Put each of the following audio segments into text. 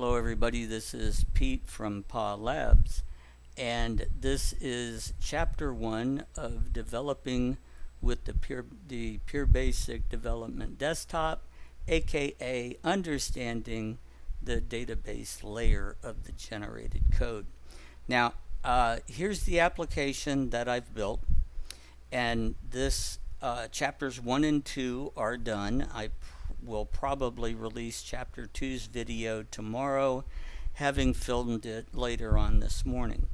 Hello everybody, this is Pete from PA Labs, and this is chapter 1 of developing with the PureBasic Development Desktop, aka understanding the database layer of the generated code. Now, here's the application that I've built, and this chapters 1 and 2 are done. I will probably release chapter 2's video tomorrow, having filmed it later on this morning.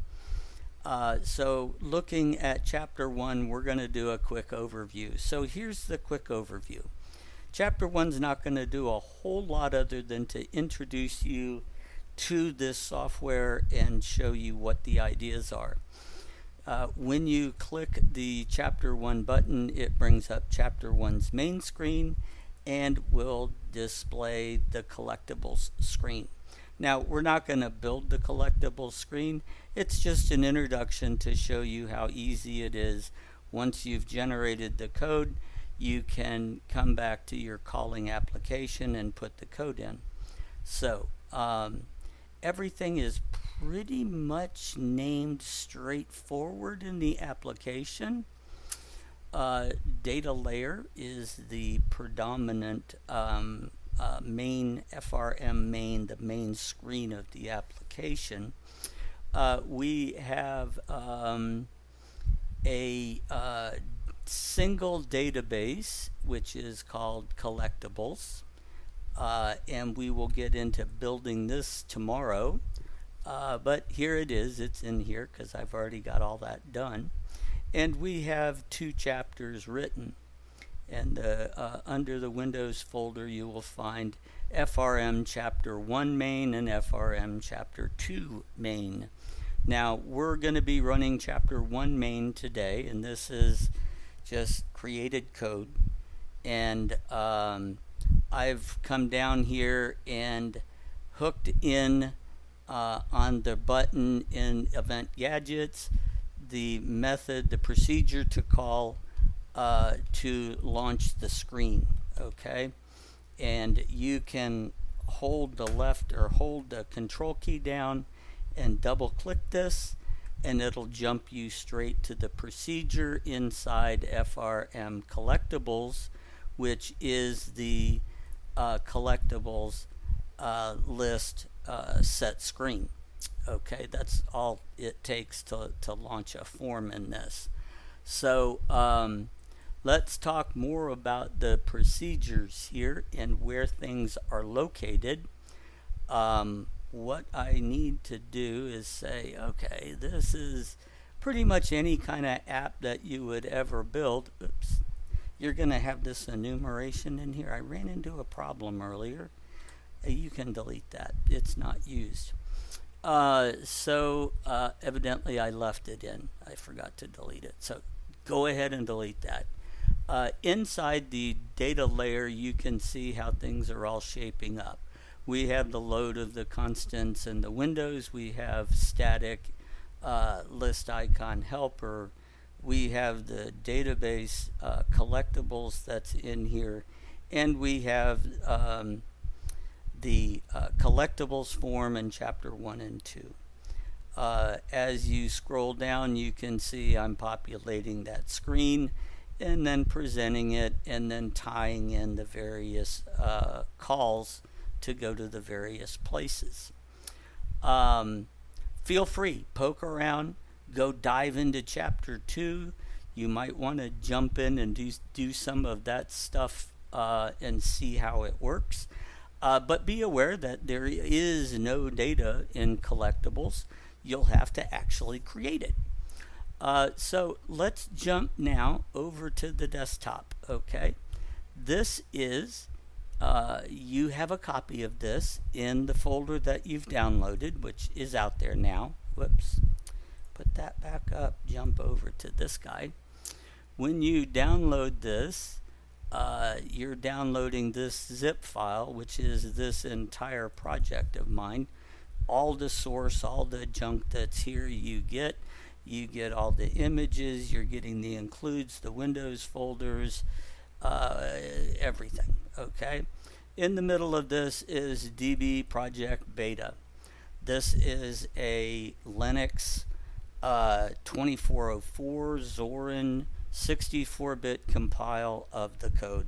So looking at chapter 1, we're going to do a quick overview. So here's the quick overview. Chapter 1's not going to do a whole lot other than to introduce you to this software and show you what the ideas are. When you click the chapter 1 button, it brings up chapter 1's main screen and will display the collectibles screen. Now, we're not going to build the collectibles screen. It's just an introduction to show you how easy it is. Once you've generated the code, you can come back to your calling application and put the code in. So, everything is pretty much named straightforward in the application. Data layer is the predominant main FRM main, the main screen of the application. We have a single database which is called collectibles, and we will get into building this tomorrow, but here it is. It's in here because I've already got all that done. And we have 2 chapters written, and under the Windows folder you will find FRM Chapter 1 main and FRM Chapter 2 main. Now we're going to be running Chapter 1 main today, and this is just created code. And I've come down here and hooked in on the button in Event Gadgets the method, the procedure to call to launch the screen, okay? And you can hold the left or hold the control key down and double click this, and it'll jump you straight to the procedure inside FRM collectibles, which is the collectibles list set screen. Okay, that's all it takes to launch a form in this. So let's talk more about the procedures here and where things are located. What I need to do is say, okay, this is pretty much any kind of app that you would ever build. Oops, you're going to have this enumeration in here. I ran into a problem earlier. You can delete that. It's not used. Evidently I left it in. I forgot to delete it. So go ahead and delete that. Inside the data layer, you can see how things are all shaping up. We have the load of the constants in the windows. We have static list icon helper. We have the database collectibles that's in here. And we have the collectibles form in chapter 1 and 2. As you scroll down, you can see I'm populating that screen and then presenting it and then tying in the various calls to go to the various places. Feel free, poke around, go dive into chapter 2. You might want to jump in and do some of that stuff and see how it works. But be aware that there is no data in collectibles. You'll have to actually create it. So let's jump now over to the desktop. Okay, this is, you have a copy of this in the folder that you've downloaded, which is out there now. Whoops, put that back up, jump over to this guy. When you download this, you're downloading this zip file, which is this entire project of mine. All the source, all the junk that's here you get all the images, you're getting the includes, the Windows folders, everything, okay? in the middle of this is DB Project Beta. This is a Linux 2404 Zorin 64-bit compile of the code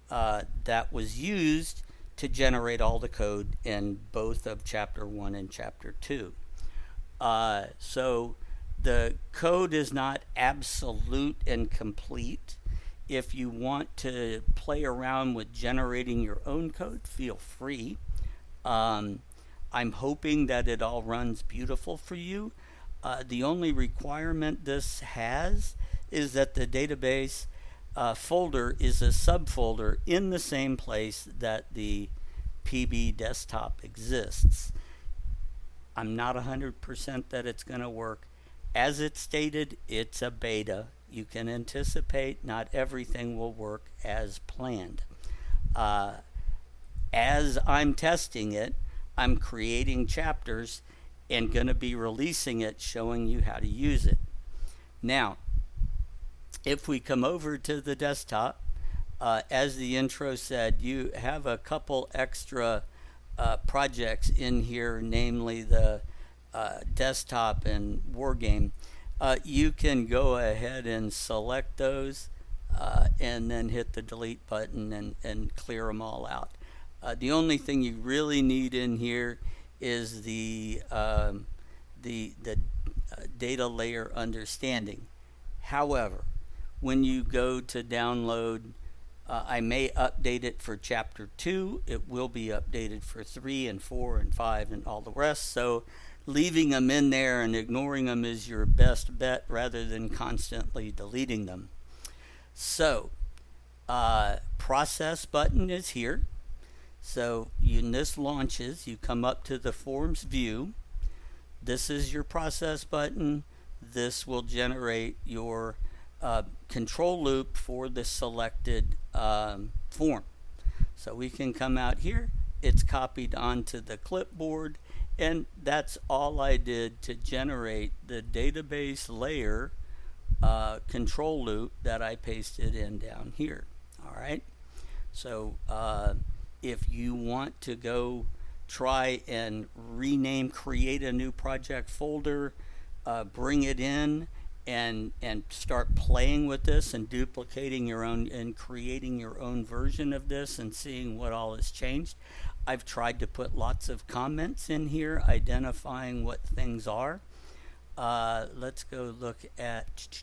that was used to generate all the code in both of Chapter 1 and Chapter 2. So the code is not absolute and complete. If you want to play around with generating your own code, feel free. I'm hoping that it all runs beautiful for you. The only requirement this has is that the database folder is a subfolder in the same place that the PB desktop exists. I'm not 100% that it's going to work. As it's stated, it's a beta. You can anticipate not everything will work as planned. As I'm testing it, I'm creating chapters and going to be releasing it, showing you how to use it. Now, if we come over to the desktop, as the intro said, you have a couple extra projects in here, namely the desktop and wargame. You can go ahead and select those and then hit the delete button and clear them all out. The only thing you really need in here is the data layer understanding. However, when you go to download, I may update it for Chapter 2. It will be updated for 3 and 4 and 5 and all the rest. So leaving them in there and ignoring them is your best bet rather than constantly deleting them. So process button is here. So when this launches, you come up to the forms view. This is your process button. This will generate your control loop for the selected form. So we can come out here. It's copied onto the clipboard, and that's all I did to generate the database layer control loop that I pasted in down here. All right. So if you want to go try and create a new project folder, bring it in and start playing with this and duplicating your own and creating your own version of this and seeing what all has changed. I've tried to put lots of comments in here identifying what things are. Let's go look at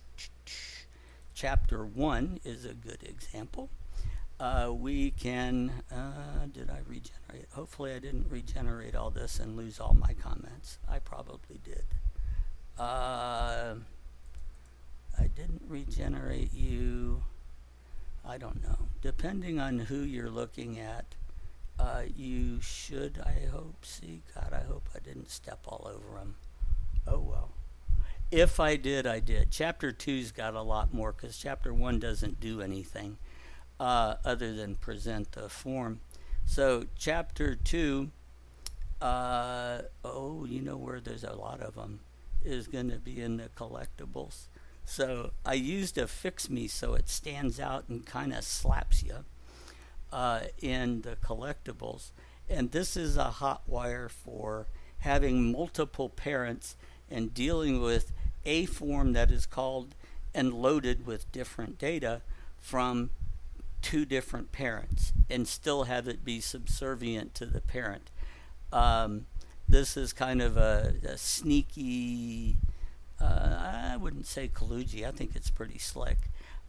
Chapter 1 is a good example. We can, did I regenerate? Hopefully I didn't regenerate all this and lose all my comments. I probably did. I didn't regenerate you. I don't know. Depending on who you're looking at, you should, I hope, see. God, I hope I didn't step all over them. Oh well. If I did, I did. Chapter 2's got a lot more because Chapter 1 doesn't do anything other than present the form. So Chapter 2, you know where there's a lot of them, is going to be in the collectibles. So I used a fix me so it stands out and kind of slaps you in the collectibles. And this is a hot wire for having multiple parents and dealing with a form that is called and loaded with different data from two different parents and still have it be subservient to the parent. This is kind of a sneaky, I wouldn't say kludgy, I think it's pretty slick.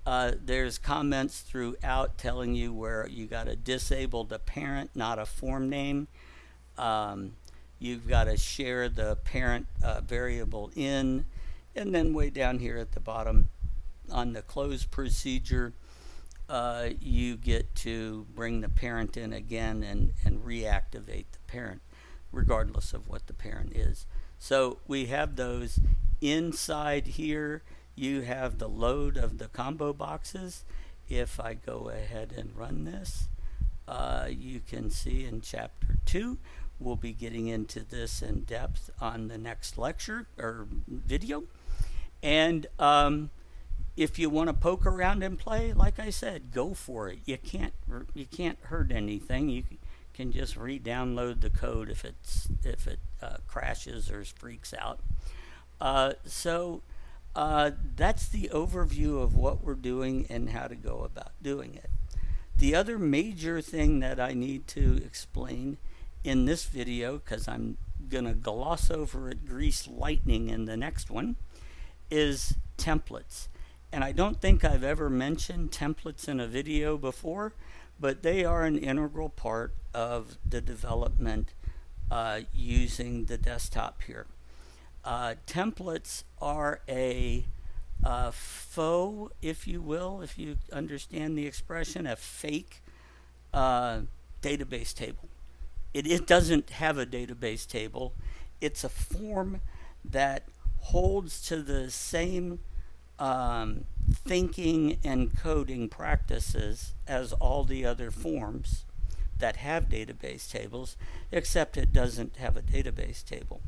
There's comments throughout telling you where you got to disable the parent, not a form name. You've got to share the parent variable in, and then way down here at the bottom on the close procedure, you get to bring the parent in again and reactivate the parent, regardless of what the parent is. So we have those. Inside here, you have the load of the combo boxes. If I go ahead and run this, you can see in Chapter 2, we'll be getting into this in depth on the next lecture or video. And if you want to poke around and play, like I said, go for it. You can't hurt anything. You can just re-download the code if it crashes or freaks out. That's the overview of what we're doing and how to go about doing it. The other major thing that I need to explain in this video, because I'm going to gloss over it, grease lightning in the next one, is templates. And I don't think I've ever mentioned templates in a video before, but they are an integral part of the development using the desktop here. Templates are a faux, if you will, if you understand the expression, a fake database table. It doesn't have a database table. It's a form that holds to the same thinking and coding practices as all the other forms that have database tables, except it doesn't have a database table.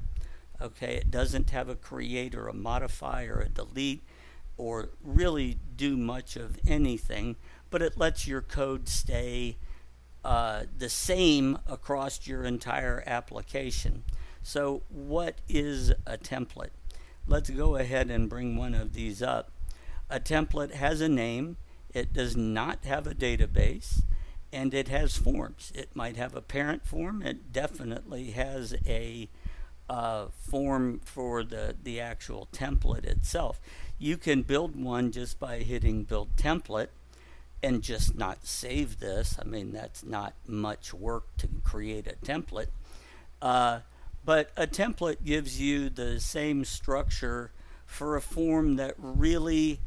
Okay, it doesn't have a create or a modify or a delete or really do much of anything, but it lets your code stay the same across your entire application. So what is a template? Let's go ahead and bring one of these up. A template has a name, it does not have a database, and it has forms. It might have a parent form. It definitely has a form for the actual template itself. You can build one just by hitting build template and just not save this. I mean, that's not much work to create a template. But a template gives you the same structure for a form that really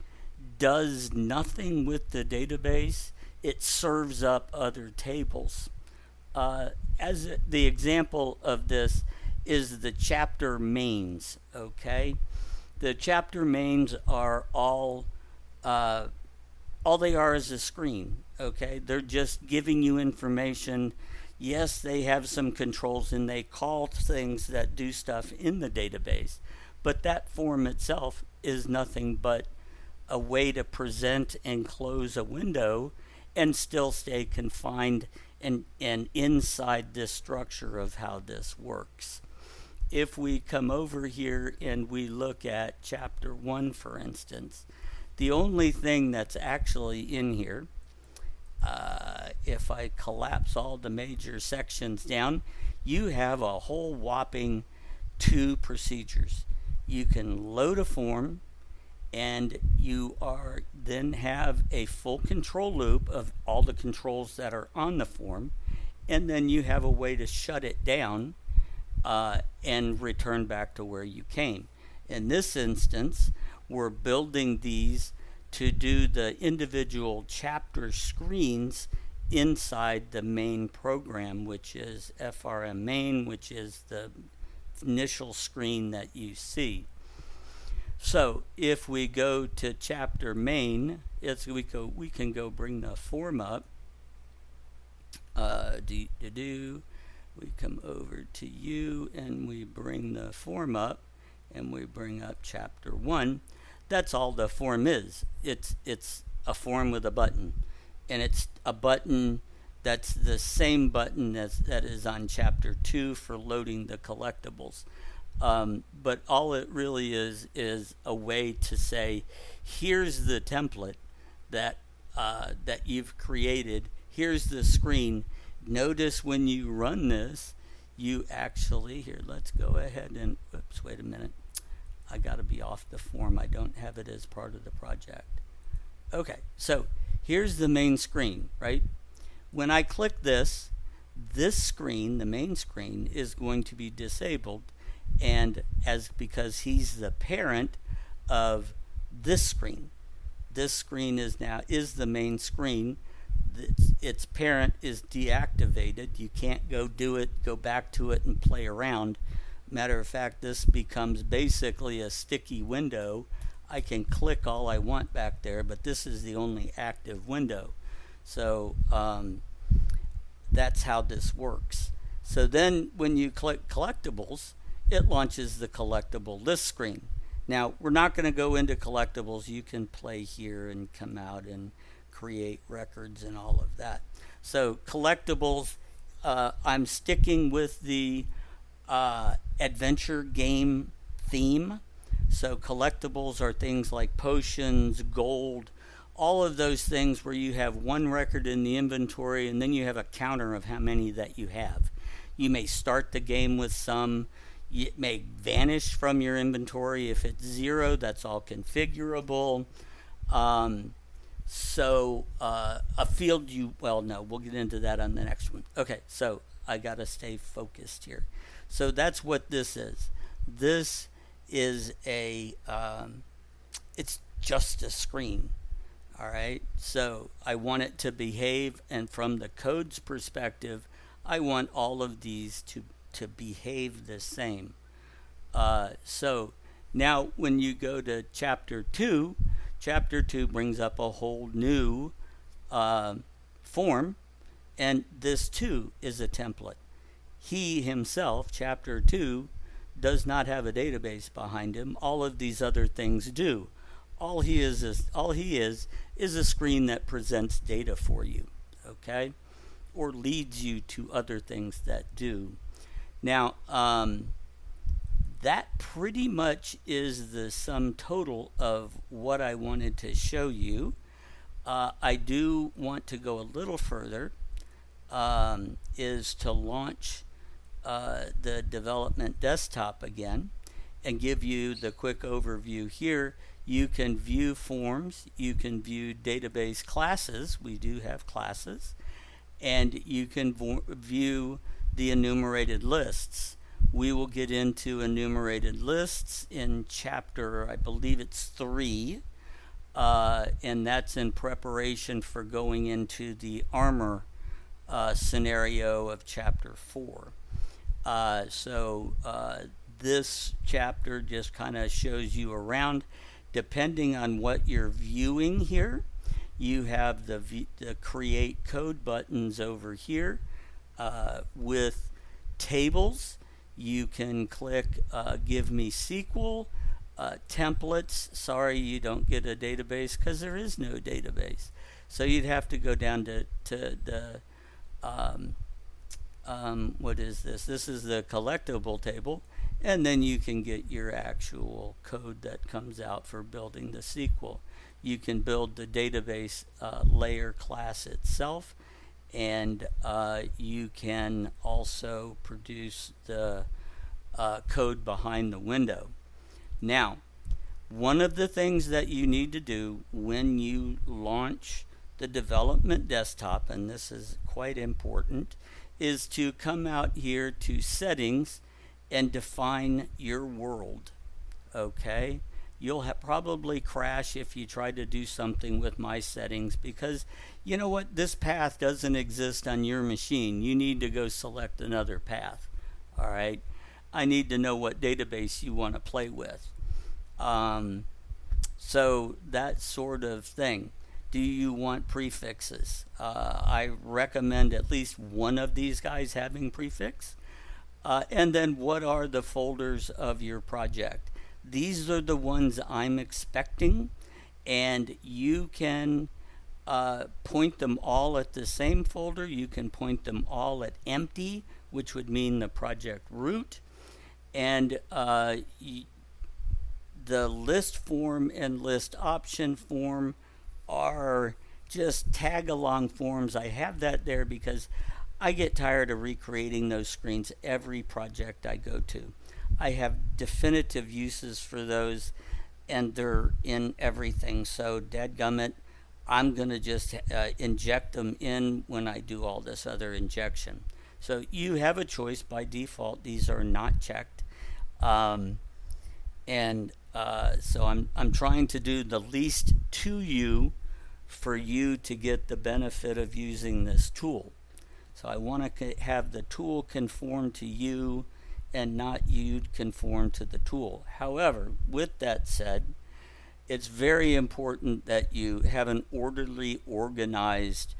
does nothing with the database. It serves up other tables. The example of this is the chapter mains, okay? The chapter mains are all they are is a screen, okay? They're just giving you information. Yes, they have some controls and they call things that do stuff in the database, but that form itself is nothing but a way to present and close a window and still stay confined and inside this structure of how this works. If we come over here and we look at chapter 1, for instance, the only thing that's actually in here, if I collapse all the major sections down, you have a whole whopping 2 procedures. You can load a form, and you then have a full control loop of all the controls that are on the form, and then you have a way to shut it down and return back to where you came. In this instance, we're building these to do the individual chapter screens inside the main program, which is FRM main, which is the initial screen that you see. So if we go to chapter main, we can go bring the form up. We come over to you and we bring the form up, and we bring up chapter 1. That's all the form is. It's a form with a button, and it's a button that's the same button that is on chapter 2 for loading the collectibles. But all it really is a way to say, here's the template that you've created. Here's the screen. Notice when you run this, you actually, here, let's go ahead and, oops, wait a minute. I got to be off the form. I don't have it as part of the project. Okay, so here's the main screen, right? When I click this screen, the main screen, is going to be disabled, and because he's the parent of this screen. This screen is the main screen. Its parent is deactivated. You can't go back to it and play around. Matter of fact, this becomes basically a sticky window. I can click all I want back there, but this is the only active window. So that's how this works. So then when you click collectibles, it launches the collectible list screen. Now, we're not going to go into collectibles. You can play here and come out and create records and all of that. So collectibles, I'm sticking with the adventure game theme. So collectibles are things like potions, gold, all of those things where you have one record in the inventory and then you have a counter of how many that you have. You may start the game with some. It may vanish from your inventory. If it's 0, that's all configurable. A field no, we'll get into that on the next one. Okay, so I got to stay focused here. So that's what this is. This is it's just a screen. All right, so I want it to behave, and from the code's perspective, I want all of these to behave the same. So now when you go to chapter 2 brings up a whole new form, and this too is a template. He himself, chapter 2, does not have a database behind him. All of these other things do. All he is a screen that presents data for you, okay, or leads you to other things that do. Now, that pretty much is the sum total of what I wanted to show you. I do want to go a little further, is to launch the development desktop again and give you the quick overview here. You can view forms, you can view database classes, we do have classes, and you can view the enumerated lists. We will get into enumerated lists in chapter, I believe it's 3, and that's in preparation for going into the armor scenario of chapter 4. This chapter just kind of shows you around. Depending on what you're viewing here, you have the create code buttons over here. With tables, you can click give me SQL. Templates, sorry you don't get a database because there is no database. So you'd have to go down to the what is this? This is the collectible table, and then you can get your actual code that comes out for building the SQL. You can build the database layer class itself, and you can also produce the code behind the window. Now, one of the things that you need to do when you launch the development desktop, and this is quite important, is to come out here to settings and define your world. Okay, you'll probably crash if you try to do something with my settings, because you know what, this path doesn't exist on your machine. You need to go select another path. All right, I need to know what database you want to play with. So that sort of thing. Do you want prefixes? I recommend at least one of these guys having prefix. And then what are the folders of your project? These are the ones I'm expecting, and you can point them all at the same folder. You can point them all at empty, which would mean the project root. And the list form and list option form are just tag along forms. I have that there because I get tired of recreating those screens every project I go to. I have definitive uses for those, and they're in everything. So dadgummit, I'm going to just inject them in when I do all this other injection. So you have a choice. By default, these are not checked. So I'm trying to do the least to you for you to get the benefit of using this tool. So I want to have the tool conform to you and not you conform to the tool. However, with that said, it's very important that you have an orderly, organized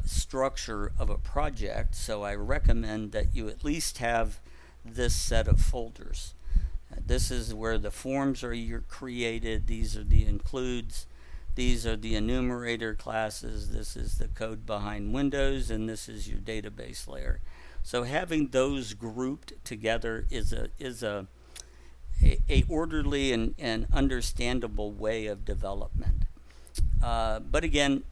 structure of a project. So I recommend that you at least have this set of folders. This is where the forms are created. These are the includes. These are the enumerator classes. This is the code behind Windows, and this is your database layer. So having those grouped together is a orderly and understandable way of development. But again,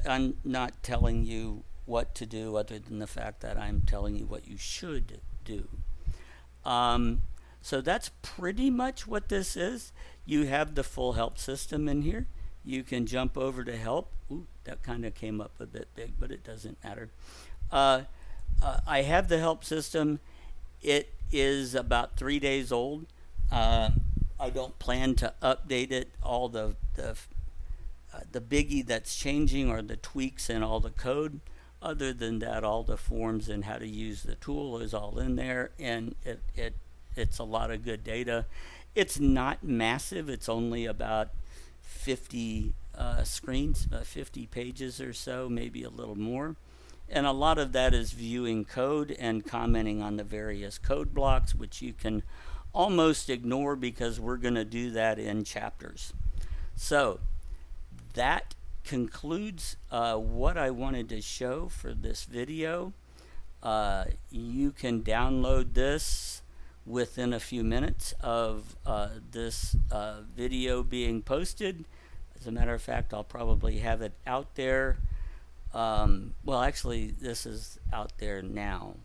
I'm not telling you what to do other than the fact that I'm telling you what you should do. So that's pretty much what this is. You have the full help system in here. You can jump over to help. Ooh, that kind of came up a bit big, but it doesn't matter. I have the help system. It is about 3 days old. I don't plan to update it. All the biggie that's changing are the tweaks in all the code. Other than that, all the forms and how to use the tool is all in there, and it's a lot of good data. It's not massive. It's only about 50 screens, 50 pages or so, maybe a little more. And a lot of that is viewing code and commenting on the various code blocks, which you can almost ignore because we're going to do that in chapters. So that concludes what I wanted to show for this video. You can download this within a few minutes of this video being posted. As a matter of fact, I'll probably have it out there. Well, actually, this is out there now,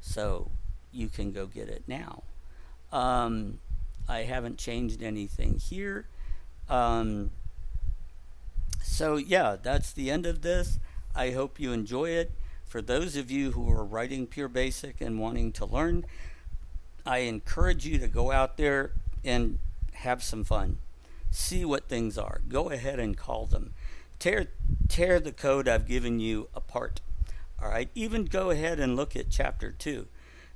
so you can go get it now. I haven't changed anything here. So yeah, that's the end of this. I hope you enjoy it. For those of you who are writing PureBasic and wanting to learn, I encourage you to go out there and have some fun. See what things are. Go ahead and call them. Tear the code I've given you apart. All right. Even go ahead and look at chapter 2,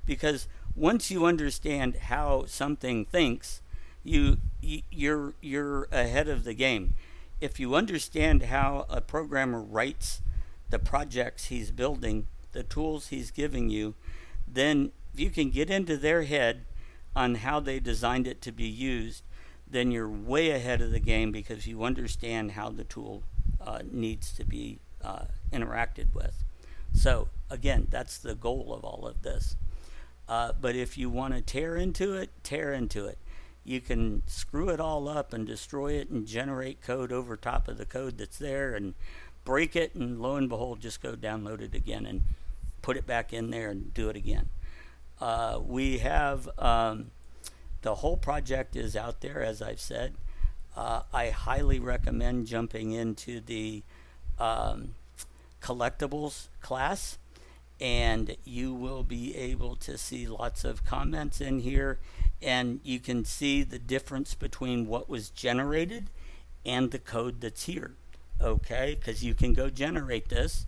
because once you understand how something thinks, you're ahead of the game. If you understand how a programmer writes the projects he's building, the tools he's giving you, then if you can get into their head on how they designed it to be used, then you're way ahead of the game because you understand how the tool needs to be interacted with. So again, that's the goal of all of this. But if you want to tear into it, tear into it. You can screw it all up and destroy it and generate code over top of the code that's there and break it, and lo and behold, just go download it again and put it back in there and do it again. We have the whole project is out there, as I've said. I highly recommend jumping into the collectibles class, and you will be able to see lots of comments in here, and you can see the difference between what was generated and the code that's here. Okay, because you can go generate this,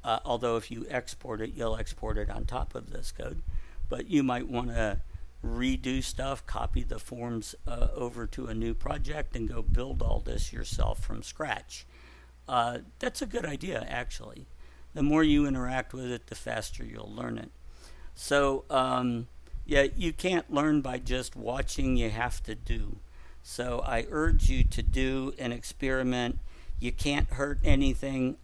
although if you export it, you'll export it on top of this code. But you might want to redo stuff, copy the forms over to a new project, and go build all this yourself from scratch. That's a good idea, actually. The more you interact with it, the faster you'll learn it. So, yeah, you can't learn by just watching, you have to do. So I urge you to do an experiment. You can't hurt anything.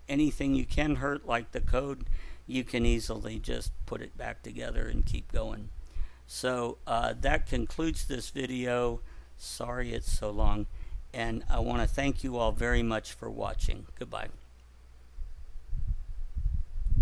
Anything you can hurt, like the code, you can easily just put it back together and keep going. So that concludes this video. Sorry it's so long. And I want to thank you all very much for watching. Goodbye.